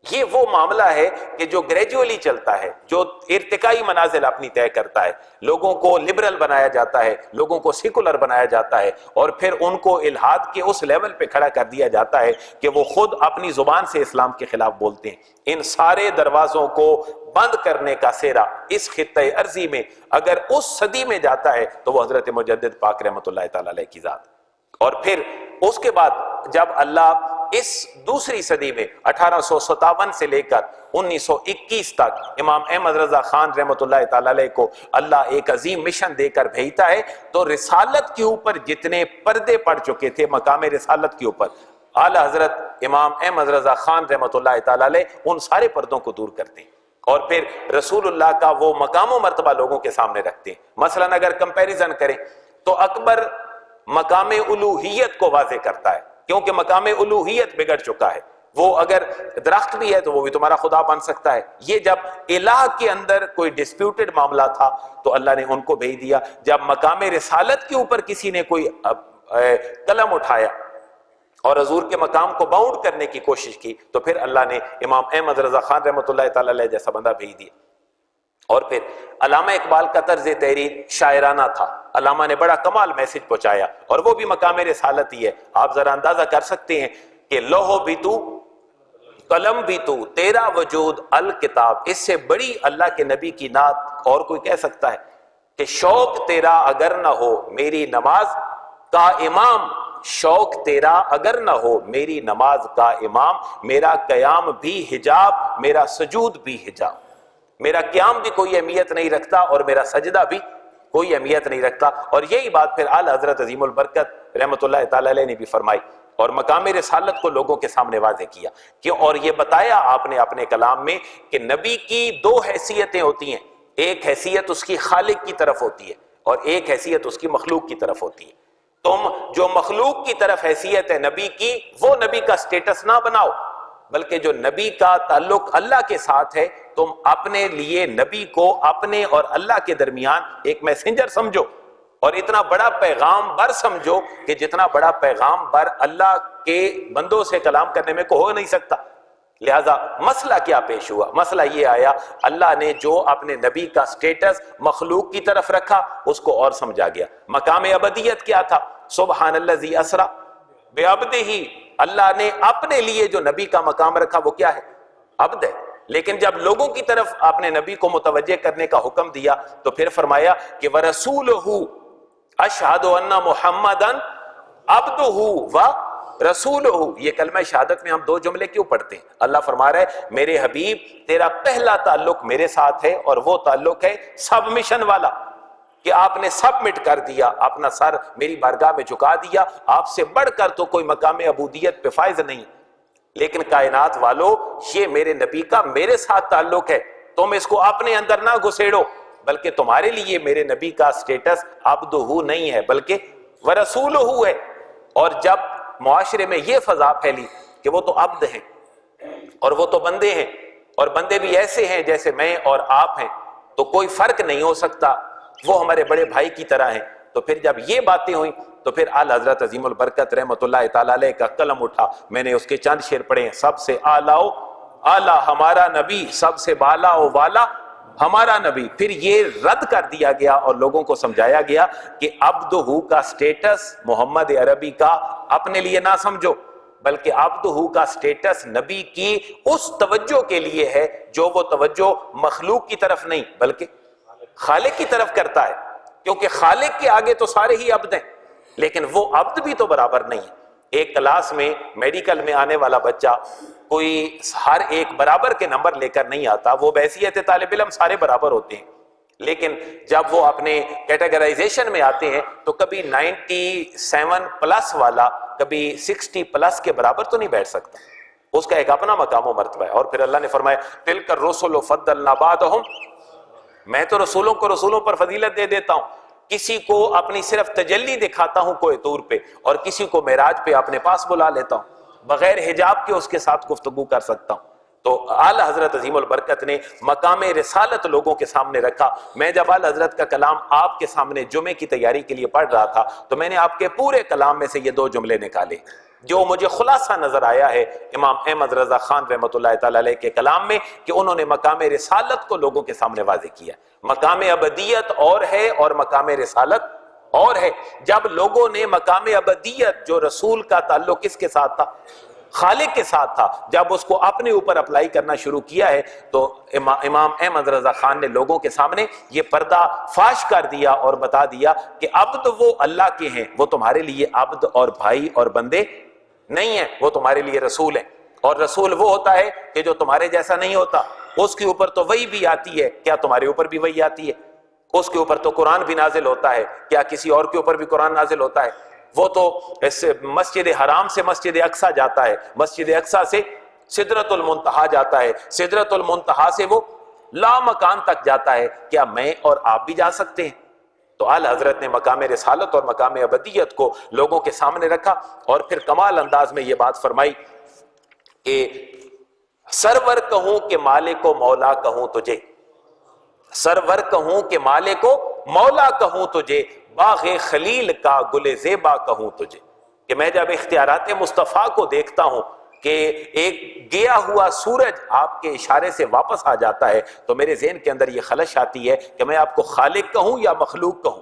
یہ وہ معاملہ ہے کہ جو گریجولی چلتا ہے، جو ارتقائی منازل اپنی طے کرتا ہے. لوگوں کو لبرل بنایا جاتا ہے، لوگوں کو سیکولر بنایا جاتا ہے، اور پھر ان کو الحاد کے اس لیول پہ کھڑا کر دیا جاتا ہے کہ وہ خود اپنی زبان سے اسلام کے خلاف بولتے ہیں. ان سارے دروازوں کو بند کرنے کا سہرا اس خطۂ ارضی میں اگر اس صدی میں جاتا ہے تو وہ حضرت مجدد پاک رحمۃ اللہ تعالی علیہ کی ذات. اور پھر اس کے بعد جب اللہ اس دوسری صدی میں 1857 سے لے کر 1921 تک امام احمد رضا خان رحمۃ اللہ تعالی علیہ کو اللہ ایک عظیم مشن دے کر بھیجتا ہے، تو رسالت کے اوپر جتنے پردے پڑ چکے تھے مقام رسالت کے اوپر، اعلی حضرت امام احمد رضا خان رحمۃ اللہ تعالی علیہ ان سارے پردوں کو دور کرتے ہیں اور پھر رسول اللہ کا وہ مقام و مرتبہ لوگوں کے سامنے رکھتے ہیں. مثلا اگر کمپیریزن کریں تو اکبر مقام الوہیت کو واضح کرتا ہے، کیونکہ مقام الوہیت بگڑ چکا ہے. وہ اگر درخت بھی ہے تو وہ بھی تمہارا خدا بن سکتا ہے. یہ جب الہ کے اندر کوئی ڈسپیوٹڈ معاملہ تھا تو اللہ نے ان کو بھیج دیا. جب مقام رسالت کے اوپر کسی نے کوئی قلم اٹھایا اور حضور کے مقام کو باؤنڈ کرنے کی کوشش کی تو پھر اللہ نے امام احمد رضا خان رحمۃ اللہ تعالی علیہ جیسا بندہ بھیج دیا. اور پھر علامہ اقبال کا طرز تحریر شاعرانہ تھا. علامہ نے بڑا کمال میسج پہنچایا اور وہ بھی مقام رسالت ہی ہے. آپ ذرا اندازہ کر سکتے ہیں کہ لوح بھی تو، قلم بھی تو، تیرا وجود الکتاب. اس سے بڑی اللہ کے نبی کی نعت اور کوئی کہہ سکتا ہے کہ شوق تیرا اگر نہ ہو میری نماز کا امام، شوق تیرا اگر نہ ہو میری نماز کا امام، میرا قیام بھی حجاب، میرا سجود بھی حجاب. میرا قیام بھی کوئی اہمیت نہیں رکھتا اور میرا سجدہ بھی کوئی اہمیت نہیں رکھتا. اور یہی بات پھر اعلی حضرت عظیم البرکت رحمۃ اللہ تعالی علیہ نے بھی فرمائی. اور مقام رسالت کو لوگوں کے سامنے واضح کیا اور یہ بتایا آپ نے اپنے کلام میں کہ نبی کی دو حیثیتیں ہوتی ہیں، ایک حیثیت اس کی خالق کی طرف ہوتی ہے اور ایک حیثیت اس کی مخلوق کی طرف ہوتی ہے۔ تم جو مخلوق کی طرف حیثیت ہے نبی کی، وہ نبی کا سٹیٹس نہ بناؤ، بلکہ جو نبی کا تعلق اللہ کے ساتھ ہے تم اپنے لیے نبی کو اپنے اور اللہ کے درمیان ایک میسنجر سمجھو اور اتنا بڑا پیغام بر سمجھو کہ جتنا بڑا پیغام بر اللہ کے بندوں سے کلام کرنے میں کو ہو نہیں سکتا۔ لہذا مسئلہ کیا پیش ہوا؟ مسئلہ یہ آیا اللہ نے جو اپنے نبی کا سٹیٹس مخلوق کی طرف رکھا اس کو اور سمجھا گیا۔ مقام ابدیت کیا تھا؟ سبحان الذی اسریٰ بعبدہ، اللہ نے اپنے لیے جو نبی کا مقام رکھا وہ کیا ہے؟ عبد ہے۔ لیکن جب لوگوں کی طرف آپ نے نبی کو متوجہ کرنے کا حکم دیا تو پھر فرمایا کہ وَرَسُولُهُ اشہد ان محمدًا عبدہ ورسولہ۔ یہ کلمہ شہادت میں ہم دو جملے کیوں پڑھتے ہیں؟ اللہ فرما رہا ہے میرے حبیب تیرا پہلا تعلق میرے ساتھ ہے اور وہ تعلق ہے سبمشن والا، کہ آپ نے سبمٹ کر دیا، اپنا سر میری بارگاہ میں جھکا دیا۔ آپ سے بڑھ کر تو کوئی مقام عبودیت پہ فائز نہیں، لیکن کائنات والو یہ میرے نبی کا میرے ساتھ تعلق ہے، تم اس کو اپنے اندر نہ گھسیڑو، بلکہ تمہارے لیے میرے نبی کا سٹیٹس عبدہ نہیں ہے بلکہ ورسولہ ہے۔ اور جب معاشرے میں یہ فضا پھیلی کہ وہ تو عبد ہیں اور وہ تو بندے ہیں اور بندے بھی ایسے ہیں جیسے میں اور آپ ہیں، تو کوئی فرق نہیں ہو سکتا، وہ ہمارے بڑے بھائی کی طرح ہیں، تو پھر جب یہ باتیں ہوئیں تو پھر اعلی حضرت عظیم البرکت رحمۃ اللہ تعالی علیہ کا قلم اٹھا، میں نے اس کے چند شعر پڑھے ہیں۔ سب سے اعلیٰ و اعلیٰ ہمارا نبی، سب سے بالا و والا ہمارا نبی۔ پھر یہ رد کر دیا گیا اور لوگوں کو سمجھایا گیا کہ عبدہ کا سٹیٹس محمد عربی کا اپنے لیے نہ سمجھو، بلکہ عبدہ کا سٹیٹس نبی کی اس توجہ کے لیے ہے جو وہ توجہ مخلوق کی طرف نہیں بلکہ خالق کی طرف کرتا ہے، کیونکہ خالق کے آگے تو سارے ہی عبد ہیں، لیکن وہ عبد بھی تو برابر نہیں ہے۔ ایک کلاس میں میڈیکل میں آنے والا بچہ کوئی ہر ایک برابر کے نمبر لے کر نہیں آتا، وہ بحیثیت طالب علم سارے برابر ہوتے ہیں، لیکن جب وہ اپنے کیٹیگرائزیشن میں آتے ہیں تو کبھی 97 پلس والا کبھی 60 پلس کے برابر تو نہیں بیٹھ سکتا، اس کا ایک اپنا مقام و مرتبہ ہے۔ اور پھر اللہ نے فرمایا تلک الرسل فضلنا بعضهم، میں تو رسولوں کو رسولوں پر فضیلت دے دیتا ہوں، کسی کو اپنی صرف تجلی دکھاتا ہوں کوہ طور پہ اور کسی کو معراج پہ اپنے پاس بلا لیتا ہوں، بغیر حجاب کے اس کے ساتھ گفتگو کر سکتا ہوں۔ تو اعلی حضرت عظیم البرکت نے مقام رسالت لوگوں کے سامنے رکھا۔ میں جب اعلی حضرت کا کلام آپ کے سامنے جمعے کی تیاری کے لیے پڑھ رہا تھا تو میں نے آپ کے پورے کلام میں سے یہ دو جملے نکالے جو مجھے خلاصہ نظر آیا ہے امام احمد رضا خان رحمۃ اللہ تعالی علیہ کے کلام میں، کہ انہوں نے مقام رسالت کو لوگوں کے سامنے واضح کیا۔ مقام ابدیت اور ہے اور مقام رسالت اور ہے۔ جب لوگوں نے مقام ابدیت جو رسول کا تعلق کس کے ساتھ تھا؟ خالق کے ساتھ تھا، جب اس کو اپنے اوپر اپلائی کرنا شروع کیا ہے تو امام احمد رضا خان نے لوگوں کے سامنے یہ پردہ فاش کر دیا اور بتا دیا کہ عبد وہ اللہ کے ہیں، وہ تمہارے لیے عبد اور بھائی اور بندے نہیں ہیں، وہ تمہارے لیے رسول ہیں۔ اور رسول وہ ہوتا ہے کہ جو تمہارے جیسا نہیں ہوتا، اس کے اوپر تو وہی بھی آتی ہے، کیا تمہارے اوپر بھی وہی آتی ہے؟ اس کے اوپر تو قرآن بھی نازل ہوتا ہے، کیا کسی اور کے اوپر بھی قرآن نازل ہوتا ہے؟ وہ تو مسجد حرام سے مسجد اقصیٰ جاتا ہے، مسجد اقصیٰ سے سدرۃ المنتہا جاتا ہے، سدرۃ المنتہا سے وہ لامکان تک جاتا ہے، کیا میں اور آپ بھی جا سکتے ہیں؟ تو اعلی حضرت نے مقام رسالت اور مقام ابدیت کو لوگوں کے سامنے رکھا اور پھر کمال انداز میں یہ بات فرمائی کہ سرور کہوں کہ مالک و مولا کہوں تجھے، سرور کہوں کہ مالک و مولا کہوں تجھے، باغ خلیل کا گل زیبا کہوں تجھے۔ کہ میں جب اختیارات مصطفیٰ کو دیکھتا ہوں کہ ایک گیا ہوا سورج آپ کے اشارے سے واپس آ جاتا ہے تو میرے ذہن کے اندر یہ خلش آتی ہے کہ میں آپ کو خالق کہوں یا مخلوق کہوں،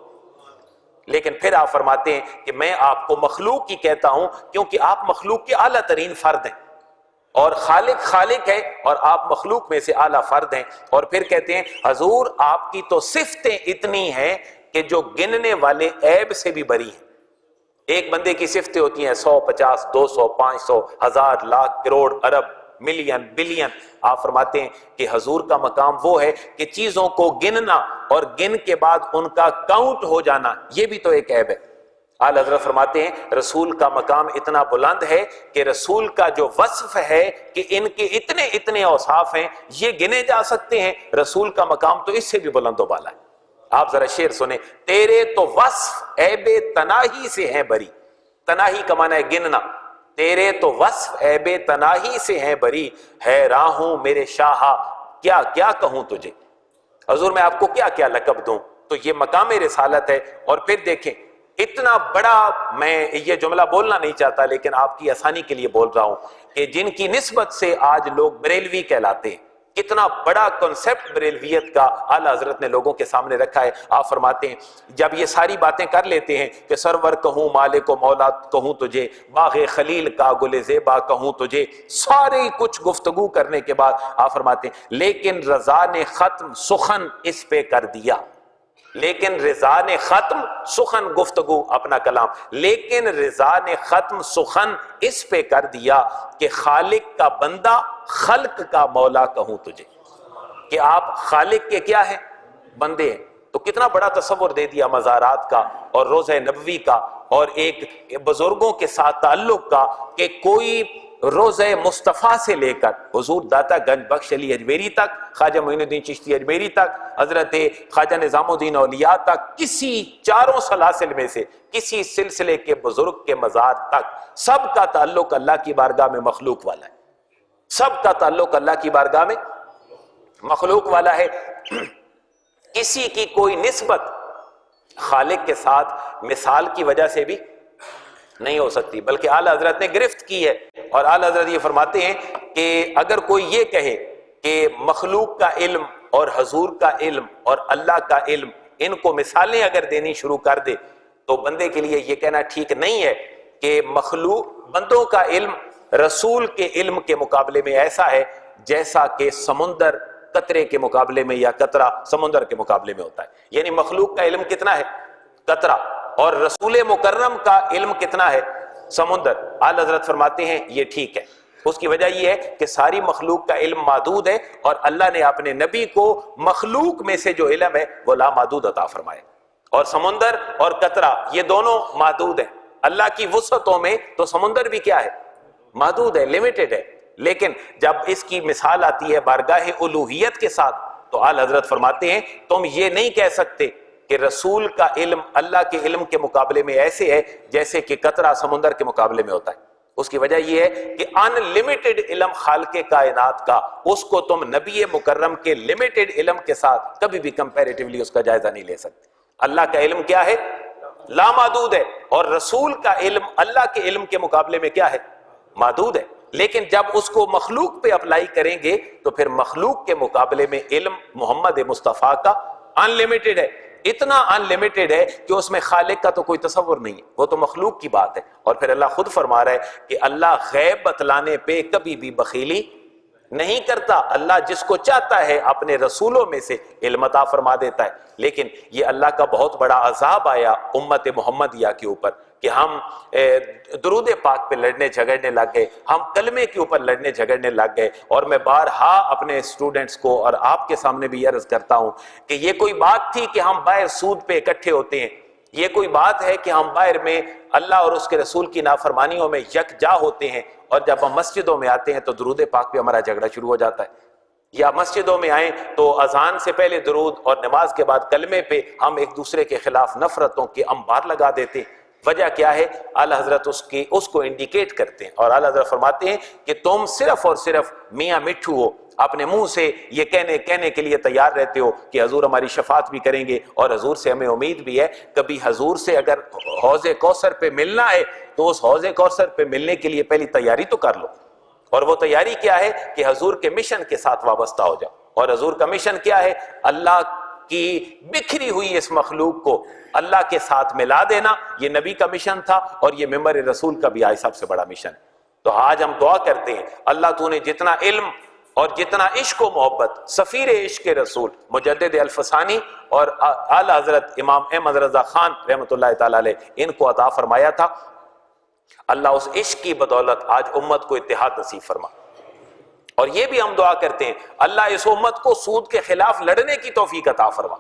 لیکن پھر آپ فرماتے ہیں کہ میں آپ کو مخلوق ہی کہتا ہوں کیونکہ آپ مخلوق کے اعلیٰ ترین فرد ہیں، اور خالق ہے اور آپ مخلوق میں سے اعلیٰ فرد ہیں۔ اور پھر کہتے ہیں حضور آپ کی تو صفتیں اتنی ہیں کہ جو گننے والے عیب سے بھی بری ہیں۔ ایک بندے کی صفتیں ہوتی ہیں 100 50 200 500 1000 لاکھ کروڑ ارب ملین بلین۔ آپ فرماتے ہیں کہ حضور کا مقام وہ ہے کہ چیزوں کو گننا اور گن کے بعد ان کا کاؤنٹ ہو جانا، یہ بھی تو ایک عیب ہے۔ آل حضرت فرماتے ہیں رسول کا مقام اتنا بلند ہے کہ رسول کا جو وصف ہے کہ ان کے اتنے اتنے اوصاف ہیں یہ گنے جا سکتے ہیں، رسول کا مقام تو اس سے بھی بلند و بالا ہے۔ آپ ذرا شعر سنیں، تیرے تو وصف عیب تناہی سے ہیں بری، تناہی کا معنی ہے گننا، تیرے تو وصف عیب تناہی سے ہیں بری، حیراں ہوں میرے شاہا کیا کیا کہوں تجھے، حضور میں آپ کو کیا کیا لقب دوں۔ تو یہ مقام رسالت ہے۔ اور پھر دیکھیں اتنا بڑا، میں یہ جملہ بولنا نہیں چاہتا لیکن آپ کی آسانی کے لیے بول رہا ہوں کہ جن کی نسبت سے آج لوگ بریلوی کہلاتے ہیں، کتنا بڑا کنسپٹ بریلویت کا اعلیٰ حضرت نے لوگوں کے سامنے رکھا ہے۔ آپ فرماتے ہیں جب یہ ساری باتیں کر لیتے ہیں کہ سرور کہوں مالک و مولا کہوں تجھے، باغ خلیل کا گل زیبا کہوں تجھے، سارے کچھ گفتگو کرنے کے بعد آپ فرماتے ہیں لیکن رضا نے ختم سخن اس پہ کر دیا، لیکن رضا نے ختم سخن گفتگو اپنا کلام، لیکن رضا نے ختم سخن اس پہ کر دیا کہ خالق کا بندہ خلق کا مولا کہوں تجھے، کہ آپ خالق کے کیا ہیں؟ بندے ہیں۔ تو کتنا بڑا تصور دے دیا مزارات کا اور روضہ نبوی کا اور ایک بزرگوں کے ساتھ تعلق کا، کہ کوئی روضہ مصطفیٰ سے لے کر حضور داتا گنج بخش علی اجمیری تک، خواجہ معین الدین چشتی اجمیری تک، حضرت خواجہ نظام الدین اولیاء تک، کسی چاروں سلاسل میں سے کسی سلسلے کے بزرگ کے مزار تک، سب کا تعلق اللہ کی بارگاہ میں مخلوق والا ہے، سب کا تعلق اللہ کی بارگاہ میں مخلوق والا ہے۔ کسی کی کوئی نسبت خالق کے ساتھ مثال کی وجہ سے بھی نہیں ہو سکتی، بلکہ اعلیٰ حضرت نے گرفت کی ہے۔ اور اعلیٰ حضرت یہ فرماتے ہیں کہ اگر کوئی یہ کہے کہ مخلوق کا علم اور حضور کا علم اور اللہ کا علم ان کو مثالیں اگر دینی شروع کر دے تو بندے کے لیے یہ کہنا ٹھیک نہیں ہے کہ مخلوق بندوں کا علم رسول کے علم کے مقابلے میں ایسا ہے جیسا کہ سمندر قطرے کے مقابلے میں یا قطرہ سمندر کے مقابلے میں ہوتا ہے۔ یعنی مخلوق کا علم کتنا ہے؟ قطرہ، اور رسول مکرم کا علم کتنا ہے؟ سمندر۔ اعلیٰ حضرت فرماتے ہیں یہ ٹھیک ہے، اس کی وجہ یہ ہے کہ ساری مخلوق کا علم محدود ہے اور اللہ نے اپنے نبی کو مخلوق میں سے جو علم ہے وہ لامحدود عطا فرمائے، اور سمندر اور قطرہ یہ دونوں محدود ہیں۔ اللہ کی وسعتوں میں تو سمندر بھی کیا ہے؟ محدود ہے، لیمیٹڈ ہے، لیکن جب اس کی مثال آتی ہے بارگاہ الوہیت کے ساتھ تو اعلیٰ حضرت فرماتے ہیں تم یہ نہیں کہہ سکتے کہ رسول کا علم اللہ کے علم کے مقابلے میں ایسے ہے جیسے کہ قطرہ سمندر کے مقابلے میں ہوتا ہے۔ اس کی وجہ یہ ہے کہ ان لمیٹڈ علم خالق کائنات کا، اس کو تم نبی مکرم کے لمیٹڈ علم کے ساتھ کبھی بھی کمپیریٹیولی اس کا جائزہ نہیں لے سکتے۔ اللہ کا علم کیا ہے؟ لامحدود ہے، اور رسول کا علم اللہ کے علم کے مقابلے میں کیا ہے؟ محدود ہے۔ لیکن جب اس کو مخلوق پہ اپلائی کریں گے تو پھر مخلوق کے مقابلے میں علم محمد مصطفیٰ کا ان لمیٹڈ ہے، اتنا ان لمیٹڈ ہے کہ اس میں خالق کا تو کوئی تصور نہیں ہے، وہ تو مخلوق کی بات ہے۔ اور پھر اللہ خود فرما رہا ہے کہ اللہ غیب بتلانے پہ کبھی بھی بخیلی نہیں کرتا، اللہ جس کو چاہتا ہے اپنے رسولوں میں سے علم عطا فرما دیتا ہے۔ لیکن یہ اللہ کا بہت بڑا عذاب آیا امت محمدیہ کے اوپر کہ ہم درود پاک پہ لڑنے جھگڑنے لگ گئے، ہم کلمے کے اوپر لڑنے جھگڑنے لگ گئے۔ اور میں بارہا اپنے اسٹوڈنٹس کو اور آپ کے سامنے بھی عرض کرتا ہوں کہ یہ کوئی بات تھی کہ ہم باہر سود پہ اکٹھے ہوتے ہیں، یہ کوئی بات ہے کہ ہم باہر میں اللہ اور اس کے رسول کی نافرمانیوں میں یکجا ہوتے ہیں، اور جب ہم مسجدوں میں آتے ہیں تو درود پاک پہ ہمارا جھگڑا شروع ہو جاتا ہے، یا مسجدوں میں آئیں تو اذان سے پہلے درود اور نماز کے بعد کلمے پہ ہم ایک دوسرے کے خلاف نفرتوں کے انبار لگا دیتے ہیں۔ وجہ کیا ہے؟ اعلیٰ حضرت اس کو انڈیکیٹ کرتے ہیں، اور اعلیٰ حضرت فرماتے ہیں کہ تم صرف اور صرف میاں مٹھو ہو، اپنے منہ سے یہ کہنے کے لیے تیار رہتے ہو کہ حضور ہماری شفاعت بھی کریں گے اور حضور سے ہمیں امید بھی ہے۔ کبھی حضور سے اگر حوض کوثر پہ ملنا ہے تو اس حوض کوثر پہ ملنے کے لیے پہلی تیاری تو کر لو، اور وہ تیاری کیا ہے کہ حضور کے مشن کے ساتھ وابستہ ہو جاؤ۔ اور حضور کا مشن کیا ہے؟ اللہ کی بکھری ہوئی اس مخلوق کو اللہ کے ساتھ ملا دینا، یہ نبی کا مشن تھا، اور یہ ممبر رسول کا بھی آج سب سے بڑا مشن ہے۔ تو آج ہم دعا کرتے ہیں اللہ تو نے جتنا علم اور جتنا عشق و محبت سفیر عشق رسول مجدد الفسانی اور اعلیٰ حضرت امام احمد رضا خان رحمۃ اللہ تعالی علیہ ان کو عطا فرمایا تھا، اللہ اس عشق کی بدولت آج امت کو اتحاد نصیب فرما۔ اور یہ بھی ہم دعا کرتے ہیں اللہ اس امت کو سود کے خلاف لڑنے کی توفیق عطا فرما،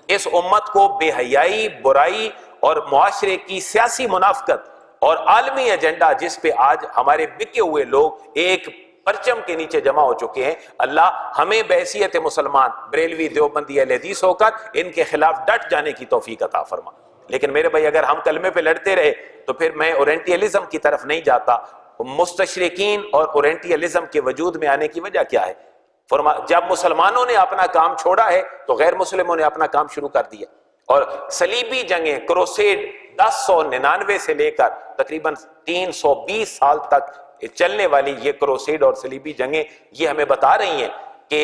اس امت کو بے حیائی، برائی اور معاشرے کی سیاسی منافقت اور عالمی ایجنڈا جس پہ آج ہمارے بکے ہوئے لوگ ایک پرچم کے نیچے جمع ہو چکے ہیں، اللہ ہمیں بحیثیت مسلمان بریلوی دیوبندی اہل حدیث ہو کر ان کے خلاف ڈٹ جانے کی توفیق عطا فرما۔ لیکن میرے بھائی اگر ہم کلمے پہ لڑتے رہے تو پھر میں اورینٹیلزم کی طرف نہیں جاتا۔ مستشرقین اور اورینٹیلزم کے وجود میں آنے کی وجہ کیا ہے؟ جب مسلمانوں نے اپنا کام چھوڑا ہے تو غیر مسلموں نے اپنا کام شروع کر دیا، اور صلیبی جنگیں کروسیڈ 1099 سے لے کر تقریباً 320 سال تک چلنے والی یہ کروسیڈ اور صلیبی جنگیں یہ ہمیں بتا رہی ہیں کہ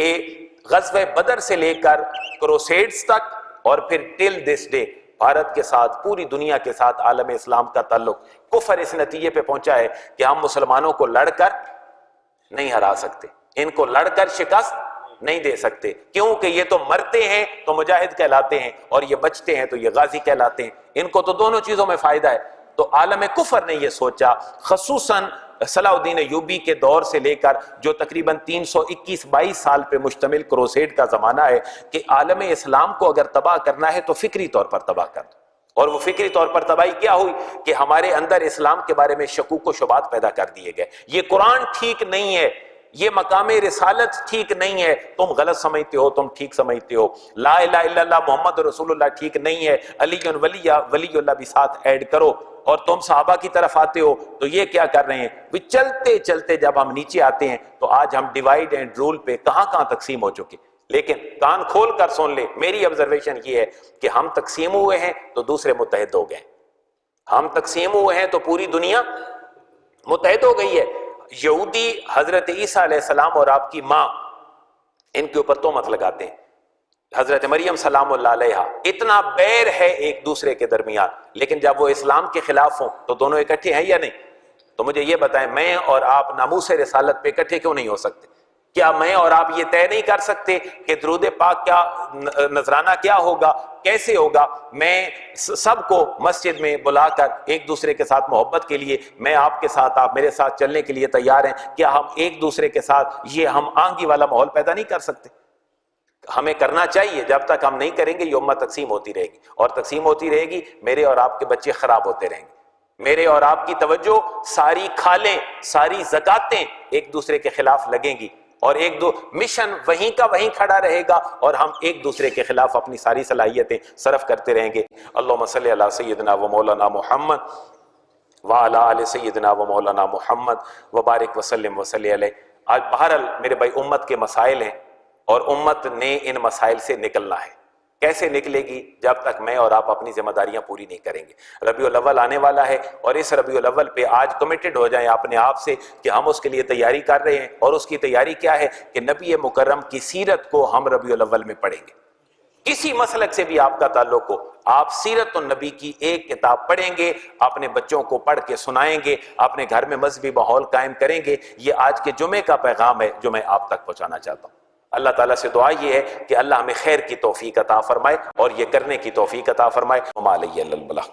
غزوہ بدر سے لے کر کروسیڈز تک اور پھر ٹل دس ڈے بھارت کے ساتھ، پوری دنیا کے ساتھ عالم اسلام کا تعلق کفر اس نتیجے پہ پہنچا ہے کہ ہم مسلمانوں کو لڑ کر نہیں ہرا سکتے، ان کو لڑ کر شکست نہیں دے سکتے، کیونکہ یہ تو مرتے ہیں تو مجاہد کہلاتے ہیں اور یہ بچتے ہیں تو یہ غازی کہلاتے ہیں، ان کو تو دونوں چیزوں میں فائدہ ہے۔ تو عالم کفر نے یہ سوچا، خصوصاً صلاح الدین ایوبی کے دور سے لے کر جو تقریباً 321-22 سال پہ مشتمل کروسیڈ کا زمانہ ہے، کہ عالم اسلام کو اگر تباہ کرنا ہے تو فکری طور پر تباہ کر دو۔ اور وہ فکری طور پر تباہی کیا ہوئی کہ ہمارے اندر اسلام کے بارے میں شکوک و شبہات پیدا کر دیے گئے، یہ قرآن ٹھیک نہیں ہے، یہ مقام رسالت ٹھیک نہیں ہے، تم غلط سمجھتے ہو، تم ٹھیک سمجھتے ہو، لا الہ الا اللہ محمد رسول اللہ ٹھیک نہیں ہے، علی ولی اللہ بھی ساتھ ایڈ کرو، اور تم صحابہ کی طرف آتے ہو تو یہ کیا کر رہے ہیں؟ وہ چلتے چلتے جب ہم نیچے آتے ہیں تو آج ہم ڈیوائیڈ اینڈ رول پہ کہاں تقسیم ہو چکے۔ لیکن کان کھول کر سن لے، میری آبزرویشن یہ ہے کہ ہم تقسیم ہوئے ہیں تو دوسرے متحد ہو گئے، ہم تقسیم ہوئے ہیں تو پوری دنیا متحد ہو گئی ہے۔ یہودی حضرت عیسیٰ علیہ السلام اور آپ کی ماں ان کے اوپر تہمت لگاتے ہیں، حضرت مریم سلام اللہ علیہا، اتنا بیر ہے ایک دوسرے کے درمیان، لیکن جب وہ اسلام کے خلاف ہوں تو دونوں اکٹھے ہیں یا نہیں؟ تو مجھے یہ بتائیں، میں اور آپ ناموس رسالت پہ اکٹھے کیوں نہیں ہو سکتے؟ کیا میں اور آپ یہ طے نہیں کر سکتے کہ درود پاک کیا نذرانہ کیا ہوگا، کیسے ہوگا؟ میں سب کو مسجد میں بلا کر ایک دوسرے کے ساتھ محبت کے لیے، میں آپ کے ساتھ، آپ میرے ساتھ چلنے کے لیے تیار ہیں، کیا ہم ایک دوسرے کے ساتھ یہ ہم آہنگی والا ماحول پیدا نہیں کر سکتے؟ ہمیں کرنا چاہیے، جب تک ہم نہیں کریں گے یہ امت تقسیم ہوتی رہے گی، اور تقسیم ہوتی رہے گی، میرے اور آپ کے بچے خراب ہوتے رہیں گے، میرے اور آپ کی توجہ، ساری کھالیں، ساری زکاتیں ایک دوسرے کے خلاف لگیں گی، اور مشن وہیں کا وہیں کھڑا رہے گا، اور ہم ایک دوسرے کے خلاف اپنی ساری صلاحیتیں صرف کرتے رہیں گے۔ اللہم صلی علی سیدنا و مولانا محمد وعلی آل سیدنا و مولانا محمد وبارک وسلم وصلی علیہ۔ آج بہرحال میرے بھائی امت کے مسائل ہیں، اور امت نے ان مسائل سے نکلنا ہے۔ کیسے نکلے گی؟ جب تک میں اور آپ اپنی ذمہ داریاں پوری نہیں کریں گے۔ ربیع الاول آنے والا ہے، اور اس ربیع الاول پہ آج کمیٹڈ ہو جائیں اپنے آپ سے کہ ہم اس کے لیے تیاری کر رہے ہیں، اور اس کی تیاری کیا ہے کہ نبی مکرم کی سیرت کو ہم ربیع الاول میں پڑھیں گے۔ کسی مسلک سے بھی آپ کا تعلق ہو، آپ سیرت النبی کی ایک کتاب پڑھیں گے، اپنے بچوں کو پڑھ کے سنائیں گے، اپنے گھر میں مذہبی ماحول قائم کریں گے۔ یہ آج کے جمعے کا پیغام ہے جو میں آپ تک پہنچانا چاہتا ہوں۔ اللہ تعالیٰ سے دعا یہ ہے کہ اللہ ہمیں خیر کی توفیق عطا فرمائے اور یہ کرنے کی توفیق عطا فرمائے۔ وما علیہ الا البلاغ۔